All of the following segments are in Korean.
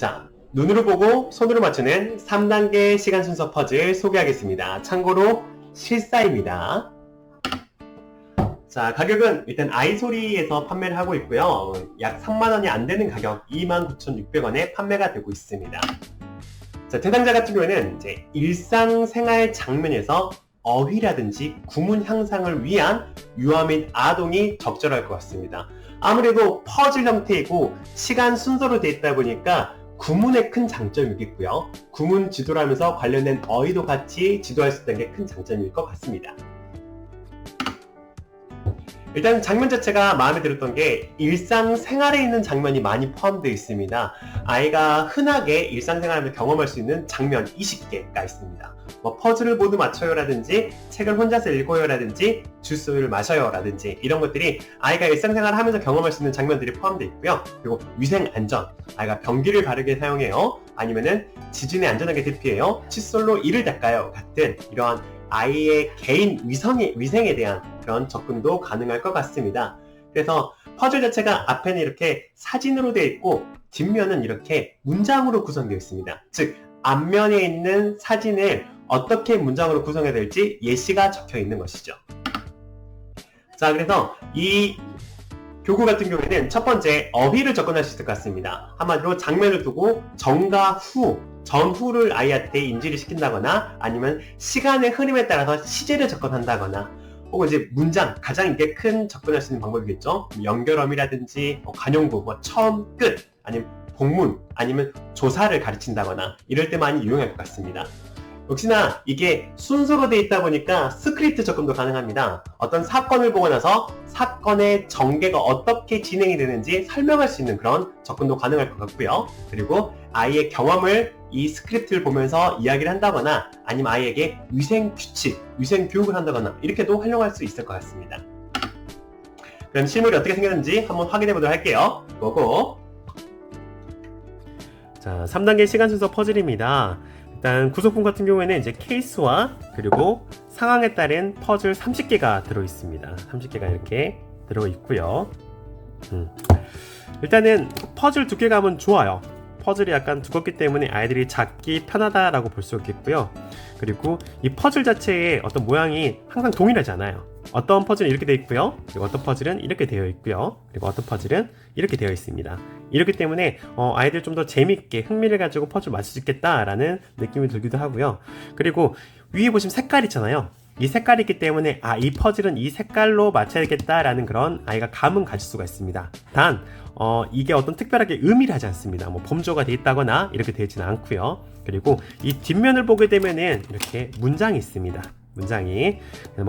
자, 눈으로 보고 손으로 맞추는 3단계 시간 순서 퍼즐 소개하겠습니다. 참고로 실사입니다. 자, 가격은 일단 아이소리에서 판매를 하고 있고요. 약 3만원이 안 되는 가격 29,600원에 판매가 되고 있습니다. 자, 대상자 같은 경우에는 이제 일상생활 장면에서 어휘라든지 구문 향상을 위한 유아 및 아동이 적절할 것 같습니다. 아무래도 퍼즐 형태이고 시간 순서로 되어 있다 보니까 구문에 큰 장점이 있고요. 구문 지도를 하면서 관련된 어휘도 같이 지도할 수 있다는 게 큰 장점일 것 같습니다. 일단 장면 자체가 마음에 들었던 게 일상생활에 있는 장면이 많이 포함되어 있습니다. 아이가 흔하게 일상생활에서 경험할 수 있는 장면 20개가 있습니다. 뭐 퍼즐을 모두 맞춰요 라든지 책을 혼자서 읽어요 라든지 주스를 마셔요 라든지 이런 것들이 아이가 일상생활을 하면서 경험할 수 있는 장면들이 포함되어 있고요. 그리고 위생안전, 아이가 변기를 바르게 사용해요, 아니면은 지진에 안전하게 대피해요, 칫솔로 이를 닦아요 같은 이러한 아이의 개인 위생에 대한 그런 접근도 가능할 것 같습니다. 그래서 퍼즐 자체가 앞에는 이렇게 사진으로 되어 있고 뒷면은 이렇게 문장으로 구성되어 있습니다. 즉 앞면에 있는 사진을 어떻게 문장으로 구성해야 될지 예시가 적혀 있는 것이죠. 자, 그래서 이 교구 같은 경우에는 첫 번째 어휘를 접근할 수 있을 것 같습니다. 한마디로 장면을 두고 전과 후, 전후를 아이한테 인지를 시킨다거나 아니면 시간의 흐름에 따라서 시제를 접근한다거나 혹은 이제 문장, 가장 이게 큰 접근할 수 있는 방법이겠죠. 연결어미라든지 관용구, 처음, 끝, 아니면 복문, 아니면 조사를 가르친다거나 이럴 때 많이 이용할 것 같습니다. 역시나 이게 순서로 되어 있다 보니까 스크립트 접근도 가능합니다. 어떤 사건을 보고 나서 사건의 전개가 어떻게 진행이 되는지 설명할 수 있는 그런 접근도 가능할 것 같고요. 그리고 아이의 경험을 이 스크립트를 보면서 이야기를 한다거나 아니면 아이에게 위생 규칙, 위생 교육을 한다거나 이렇게도 활용할 수 있을 것 같습니다. 그럼 실물이 어떻게 생겼는지 한번 확인해 보도록 할게요. 고고! 자, 3단계 시간 순서 퍼즐입니다. 일단 구성품 같은 경우에는 이제 케이스와 그리고 상황에 따른 퍼즐 30개가 들어있습니다. 30개가 이렇게 들어있고요. 일단은 퍼즐 두께감은 좋아요. 퍼즐이 약간 두껍기 때문에 아이들이 잡기 편하다라고 볼 수 있겠고요. 그리고 이 퍼즐 자체의 어떤 모양이 항상 동일하지 않아요. 어떤 퍼즐은 이렇게 되어 있고요. 그리고 어떤 퍼즐은 이렇게 되어 있고요. 그리고 어떤 퍼즐은 이렇게 되어 있습니다. 이렇기 때문에 아이들 좀 더 재밌게 흥미를 가지고 퍼즐 맞출 수 있겠다라는 느낌이 들기도 하고요. 그리고 위에 보시면 색깔 있잖아요. 이 색깔이 있기 때문에 이 퍼즐은 이 색깔로 맞춰야겠다라는 그런 아이가 감은 가질 수가 있습니다. 단 이게 어떤 특별하게 의미를 하지 않습니다. 뭐 범조가 되어 있다거나 이렇게 되어 있지는 않고요. 그리고 이 뒷면을 보게 되면은 이렇게 문장이 있습니다. 문장이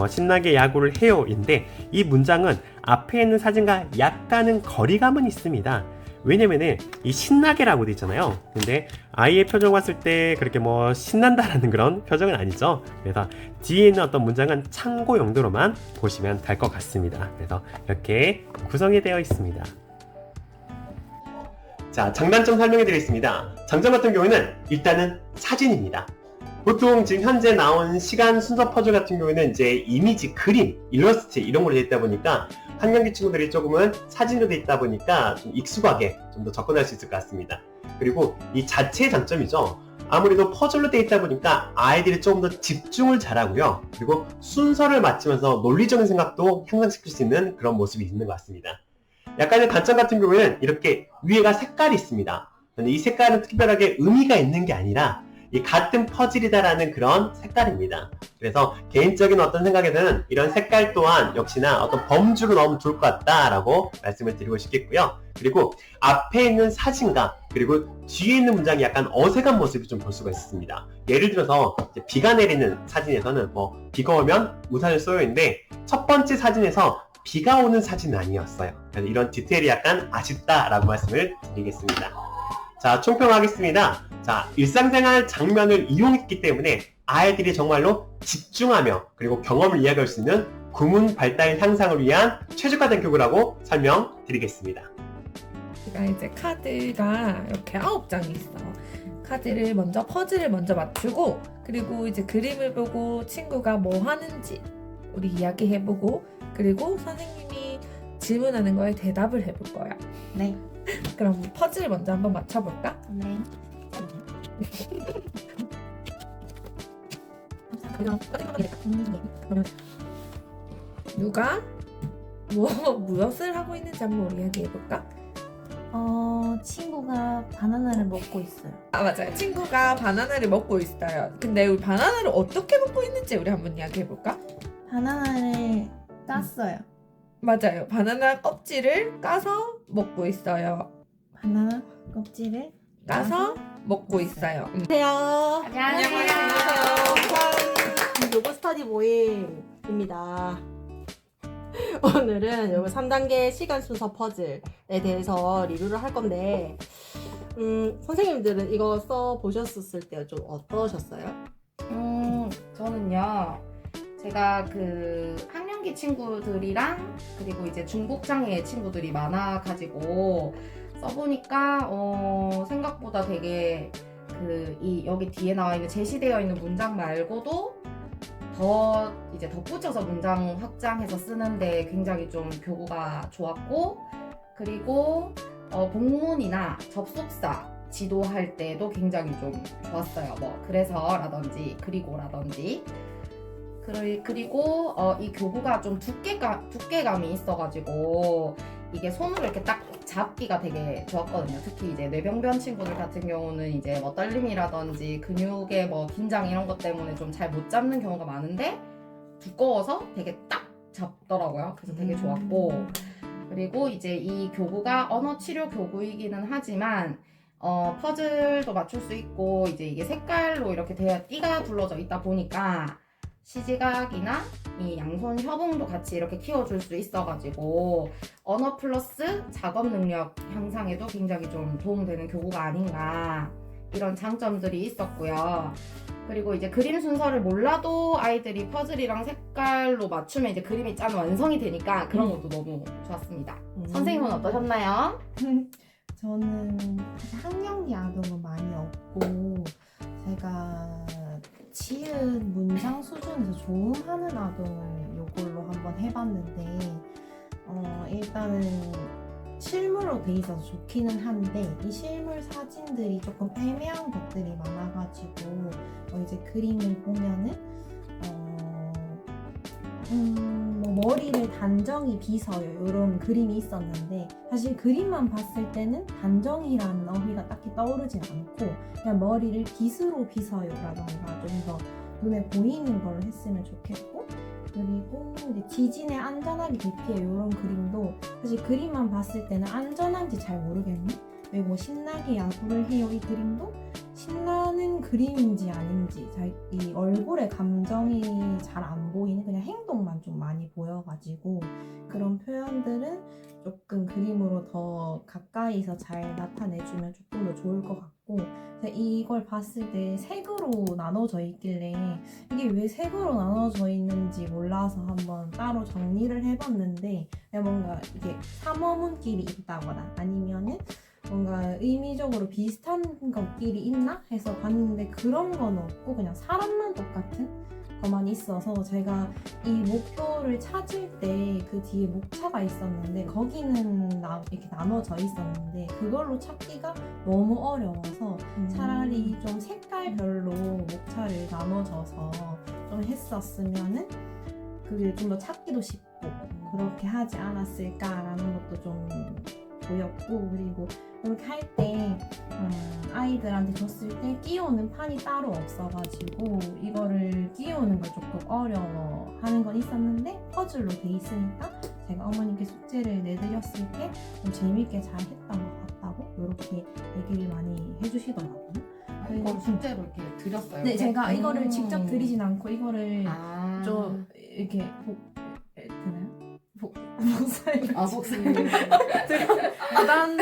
신나게 야구를 해요인데 이 문장은 앞에 있는 사진과 약간은 거리감은 있습니다. 왜냐면은 이 신나게라고 돼 있잖아요. 근데 아이의 표정 봤을 때 그렇게 신난다라는 그런 표정은 아니죠. 그래서 뒤에 있는 어떤 문장은 참고 용도로만 보시면 될 것 같습니다. 그래서 이렇게 구성이 되어 있습니다. 자, 장단점 설명해 드리겠습니다. 장점 같은 경우에는 일단은 사진입니다. 보통 지금 현재 나온 시간 순서 퍼즐 같은 경우에는 이제 이미지, 그림, 일러스트 이런 걸로 되어 있다 보니까 학년기 친구들이 조금은 사진으로 되어 있다 보니까 좀 익숙하게 좀 더 접근할 수 있을 것 같습니다. 그리고 이 자체의 장점이죠. 아무래도 퍼즐로 되어 있다 보니까 아이들이 조금 더 집중을 잘하고요. 그리고 순서를 맞추면서 논리적인 생각도 향상시킬 수 있는 그런 모습이 있는 것 같습니다. 약간의 단점 같은 경우에는 이렇게 위에가 색깔이 있습니다. 근데 이 색깔은 특별하게 의미가 있는 게 아니라 이 같은 퍼즐이다라는 그런 색깔입니다. 그래서 개인적인 어떤 생각에는 이런 색깔 또한 역시나 어떤 범주로 넣으면 좋을 것 같다라고 말씀을 드리고 싶겠고요. 그리고 앞에 있는 사진과 그리고 뒤에 있는 문장이 약간 어색한 모습을 좀 볼 수가 있습니다. 예를 들어서 비가 내리는 사진에서는 비가 오면 우산을 써야 하는데 첫 번째 사진에서 비가 오는 사진은 아니었어요. 그래서 이런 디테일이 약간 아쉽다라고 말씀을 드리겠습니다. 자, 총평하겠습니다. 자, 일상생활 장면을 이용했기 때문에 아이들이 정말로 집중하며 그리고 경험을 이야기할 수 있는 구문 발달 향상을 위한 최적화된 교구라고 설명드리겠습니다. 이제 카드가 이렇게 9장이 있어. 카드를 먼저 퍼즐을 먼저 맞추고 그리고 이제 그림을 보고 친구가 뭐 하는지 우리 이야기해보고 그리고 선생님이 질문하는 거에 대답을 해볼 거야. 네. 그럼 퍼즐 먼저 한번 맞춰볼까? 네. 누가 무엇을 하고 있는지 한번 우리 이야기해볼까? 친구가 바나나를 먹고 있어요. 아 맞아요. 친구가 바나나를 먹고 있어요. 근데 우리 바나나를 어떻게 먹고 있는지 우리 한번 이야기해볼까? 바나나를 땄어요. 맞아요. 바나나 껍질을 까서 먹고 있어요. 바나나 껍질을 까서 먹고 있어요. 안녕하세요. 안녕하세요. 요거 스터디 모임입니다. 오늘은 요거 3단계 시간 순서 퍼즐에 대해서 리뷰를 할 건데 선생님들은 이거 써 보셨을 때 좀 어떠셨어요? 저는요, 제가 그 학령기 친구들이랑 그리고 이제 중복장애 친구들이 많아가지고 써보니까 생각보다 되게 여기 뒤에 나와 있는 제시되어 있는 문장 말고도 더 이제 덧붙여서 문장 확장해서 쓰는데 굉장히 좀 교구가 좋았고, 그리고 본문이나 접속사 지도할 때도 굉장히 좀 좋았어요. 뭐 그래서라든지 그리고라든지. 그리고 이 교구가 좀 두께감이 있어가지고 이게 손으로 이렇게 딱 잡기가 되게 좋았거든요. 특히 이제 뇌병변 친구들 같은 경우는 이제 뭐 떨림이라든지 근육의 뭐 긴장 이런 것 때문에 좀 잘 못 잡는 경우가 많은데 두꺼워서 되게 딱 잡더라고요. 그래서 되게 좋았고, 그리고 이제 이 교구가 언어 치료 교구이기는 하지만 퍼즐도 맞출 수 있고 이제 이게 색깔로 이렇게 띠가 둘러져 있다 보니까 시지각이나 이 양손 협응도 같이 이렇게 키워줄 수 있어가지고 언어 플러스 작업 능력 향상에도 굉장히 좀 도움되는 교구가 아닌가, 이런 장점들이 있었고요. 그리고 이제 그림 순서를 몰라도 아이들이 퍼즐이랑 색깔로 맞추면 이제 그림이 짠 완성이 되니까 그런 것도 너무 좋았습니다. 선생님은 어떠셨나요? 저는 사실 학령기 아동은 많이 없고 제가 지은 문장 수준에서 조음하는 아동을 요걸로 한번 해봤는데 일단은 실물로 돼 있어서 좋기는 한데 이 실물 사진들이 조금 애매한 것들이 많아가지고 이제 그림을 보면은 뭐 머리를 단정히 빗어요 이런 그림이 있었는데 사실 그림만 봤을 때는 단정이라는 어휘가 딱히 떠오르진 않고 그냥 머리를 빗으로 빗어요 라던가 좀 더 눈에 보이는 걸로 했으면 좋겠고, 그리고 이제 지진에 안전하게 대피해 이런 그림도 사실 그림만 봤을 때는 안전한지 잘 모르겠네. 왜 뭐 신나게 야구를 해요 이 그림도 신나는 그림인지 아닌지 이 얼굴의 감정이 잘 안 보이는 그냥 행동만 좀 많이 보여가지고 그런 표현들은 조금 그림으로 더 가까이서 잘 나타내주면 조금 더 좋을 것 같고, 이걸 봤을 때 색으로 나눠져 있길래 이게 왜 색으로 나눠져 있는지 몰라서 한번 따로 정리를 해봤는데 뭔가 이게 삼어문끼리 있다거나 아니면은 뭔가 의미적으로 비슷한 것끼리 있나 해서 봤는데 그런 건 없고 그냥 사람만 똑같은 것만 있어서 제가 이 목표를 찾을 때 그 뒤에 목차가 있었는데 거기는 이렇게 나눠져 있었는데 그걸로 찾기가 너무 어려워서 차라리 좀 색깔별로 목차를 나눠져서 좀 했었으면은 그게 좀 더 찾기도 쉽고 그렇게 하지 않았을까라는 것도 좀 보였고, 그리고 이렇게 할 때 아이들한테 줬을 때 끼우는 판이 따로 없어가지고 이거를 끼우는 걸 조금 어려워하는 건 있었는데 퍼즐로 돼 있으니까 제가 어머님께 숙제를 내드렸을 때 좀 재밌게 잘 했던 것 같다고 이렇게 얘기를 많이 해주시더라고요. 이거 숙제로 이렇게 드렸어요? 네, 제가 이거를 직접 드리진 않고 이거를 아. 좀 이렇게 되나요? 목소리 목소리. 난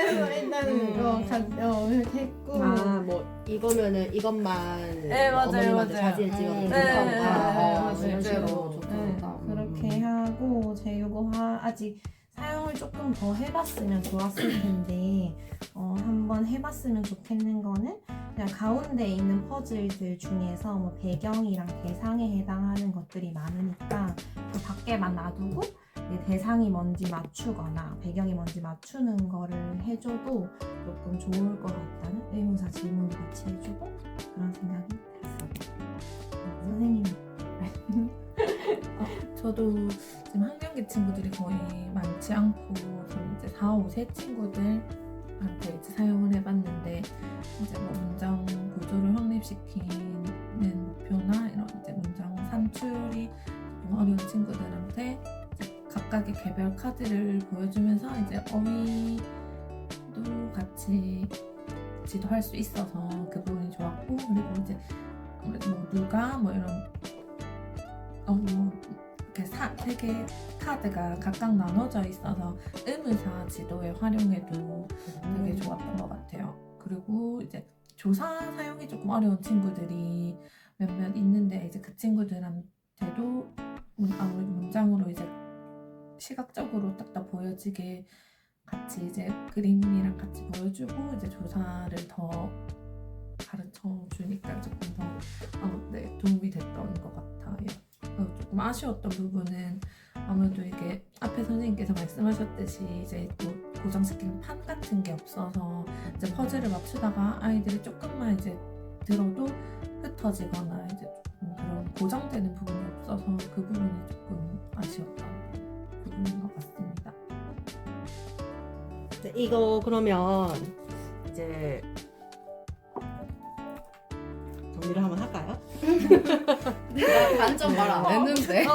그래서 일단은 이렇게 했고 뭐 이거면은 이것만 네, 맞아요, 어머님한테 맞아요. 사진 찍어서 네, 네, 실제로 식으로. 좋다. 그렇게 하고 제 이거 아직 사용을 조금 더 해봤으면 좋았을 텐데 한번 해봤으면 좋겠는 거는 그냥 가운데 있는 퍼즐들 중에서 뭐 배경이랑 대상에 해당하는 것들이 많으니까 그 밖에만 놔두고 대상이 뭔지 맞추거나 배경이 뭔지 맞추는 거를 해줘도 조금 좋을 것 같다는 의문사 질문을 같이 해주고 그런 생각이 들었어요. 선생님. 저도 지금 학년기 친구들이 거의 많지 않고 저는 이제 4, 5, 세 친구들한테 이제 사용을 해봤는데 이제 뭐 문장 구조를 확립시키는 목표나 이런 이제 문장 산출이 좀 어려운 친구들한테 이제 각각의 개별 카드를 보여주면서 이제 어휘도 같이 지도할 수 있어서 그 부분이 좋았고 그리고 이제 아무래도 뭐 누가 뭐 이런 뭐 이렇게 세 개 카드가 각각 나눠져 있어서 의문사 지도에 활용해도 되게 좋았던 것 같아요. 그리고 이제 조사 사용이 조금 어려운 친구들이 몇몇 있는데 이제 그 친구들한테도 아무래도 문장으로 이제 시각적으로 딱딱 보여지게 같이 이제 그림이랑 같이 보여주고 이제 조사를 더 가르쳐 주니까 조금 더 네, 도움이 됐던 것 같아요. 조금 아쉬웠던 부분은 아무래도 이게 앞에 선생님께서 말씀하셨듯이 이제 또 고정시킨 판 같은 게 없어서 이제 퍼즐을 맞추다가 아이들이 조금만 이제 들어도 흩어지거나 이제 조금 그런 고정되는 부분이 없어서 그 부분이 조금 아쉬웠던 부분인 것 같습니다. 네, 이거 그러면 이제 정리를 한번 할까요? 단점 말 안 했는데.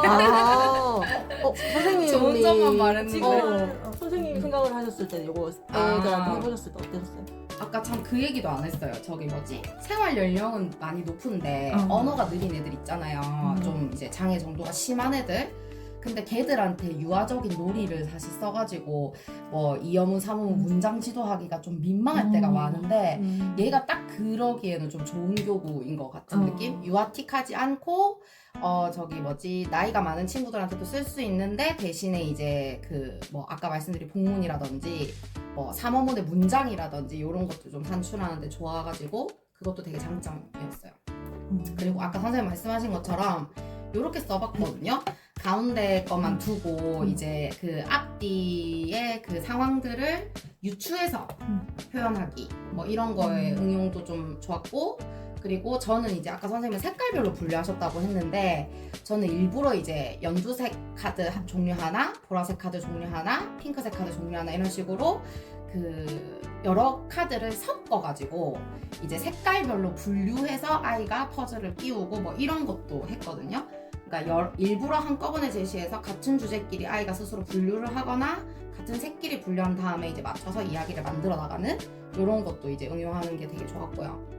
선생님이 좋은 점만 말했는데. 선생님이 생각을 하셨을 때 이거 애들한테 해보셨을 때 어땠어요? 아까 참 그 얘기도 안 했어요. 저기 뭐지? 생활 연령은 많이 높은데 언어가 느린 애들 있잖아요. 좀 이제 장애 정도가 심한 애들. 근데 걔들한테 유아적인 놀이를 사실 써가지고 뭐 이어문 사문 문장 지도하기가 좀 민망할 때가 많은데 얘가 딱 그러기에는 좀 좋은 교구인 것 같은 느낌? 유아틱하지 않고 저기 뭐지 나이가 많은 친구들한테도 쓸 수 있는데 대신에 이제 그 뭐 아까 말씀드린 복문이라든지 뭐 삼어문의 문장이라든지 이런 것도 좀 산출하는데 좋아가지고 그것도 되게 장점이었어요. 그리고 아까 선생님 말씀하신 것처럼 이렇게 써봤거든요. 가운데 것만 두고 이제 그 앞뒤의 그 상황들을 유추해서 표현하기 뭐 이런 거에 응용도 좀 좋았고 그리고 저는 이제 아까 선생님은 색깔별로 분류하셨다고 했는데 저는 일부러 이제 연두색 카드 종류 하나, 보라색 카드 종류 하나, 핑크색 카드 종류 하나 이런 식으로 그 여러 카드를 섞어가지고 이제 색깔별로 분류해서 아이가 퍼즐을 끼우고 뭐 이런 것도 했거든요. 그러니까 일부러 한꺼번에 제시해서 같은 주제끼리 아이가 스스로 분류를 하거나 같은 색끼리 분류한 다음에 이제 맞춰서 이야기를 만들어 나가는 이런 것도 이제 응용하는 게 되게 좋았고요.